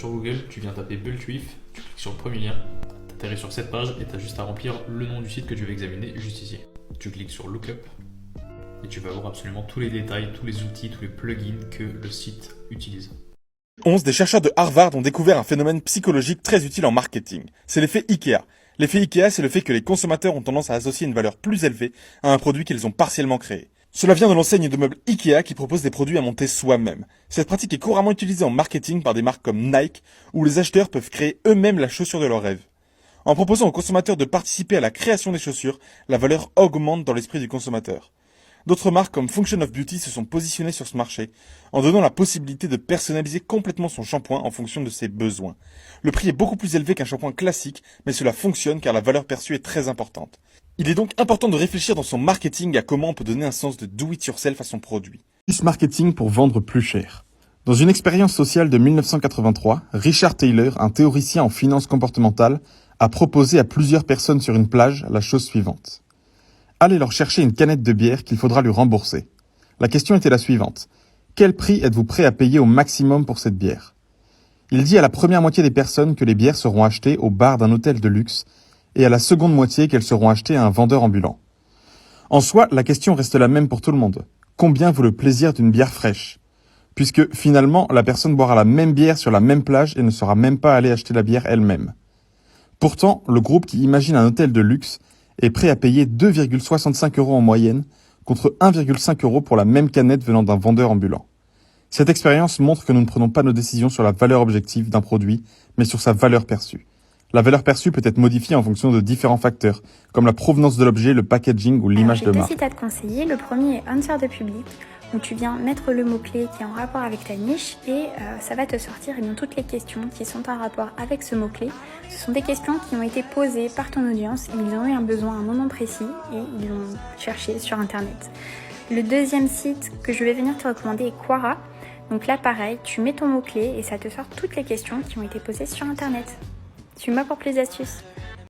Sur Google, tu viens taper Bulltweef, tu cliques sur le premier lien, tu atterris sur cette page et tu as juste à remplir le nom du site que tu veux examiner juste ici. Tu cliques sur Lookup et tu vas voir absolument tous les détails, tous les outils, tous les plugins que le site utilise. 11 des chercheurs de Harvard ont découvert un phénomène psychologique très utile en marketing. C'est l'effet Ikea. L'effet Ikea, c'est le fait que les consommateurs ont tendance à associer une valeur plus élevée à un produit qu'ils ont partiellement créé. Cela vient de l'enseigne de meubles Ikea qui propose des produits à monter soi-même. Cette pratique est couramment utilisée en marketing par des marques comme Nike, où les acheteurs peuvent créer eux-mêmes la chaussure de leur rêve. En proposant aux consommateurs de participer à la création des chaussures, la valeur augmente dans l'esprit du consommateur. D'autres marques comme Function of Beauty se sont positionnées sur ce marché, en donnant la possibilité de personnaliser complètement son shampoing en fonction de ses besoins. Le prix est beaucoup plus élevé qu'un shampoing classique, mais cela fonctionne car la valeur perçue est très importante. Il est donc important de réfléchir dans son marketing à comment on peut donner un sens de do-it-yourself à son produit. Plus marketing pour vendre plus cher. Dans une expérience sociale de 1983, Richard Taylor, un théoricien en finance comportementale, a proposé à plusieurs personnes sur une plage la chose suivante. Allez leur chercher une canette de bière qu'il faudra lui rembourser. La question était la suivante. Quel prix êtes-vous prêt à payer au maximum pour cette bière? Il dit à la première moitié des personnes que les bières seront achetées au bar d'un hôtel de luxe et à la seconde moitié qu'elles seront achetées à un vendeur ambulant. En soi, la question reste la même pour tout le monde. Combien vaut le plaisir d'une bière fraîche? Puisque finalement, la personne boira la même bière sur la même plage et ne sera même pas allée acheter la bière elle-même. Pourtant, le groupe qui imagine un hôtel de luxe est prêt à payer 2,65 € en moyenne contre 1,5 € pour la même canette venant d'un vendeur ambulant. Cette expérience montre que nous ne prenons pas nos décisions sur la valeur objective d'un produit, mais sur sa valeur perçue. La valeur perçue peut être modifiée en fonction de différents facteurs, comme la provenance de l'objet, le packaging ou l'image de marque. J'ai deux sites à te conseiller. Le premier est Answer the Public, où tu viens mettre le mot-clé qui est en rapport avec ta niche et ça va te sortir toutes les questions qui sont en rapport avec ce mot-clé. Ce sont des questions qui ont été posées par ton audience. Ils ont eu un besoin à un moment précis et ils l'ont cherché sur Internet. Le deuxième site que je vais venir te recommander est Quora. Donc là, pareil, tu mets ton mot-clé et ça te sort toutes les questions qui ont été posées sur Internet. Suis-moi pour plus d'astuces.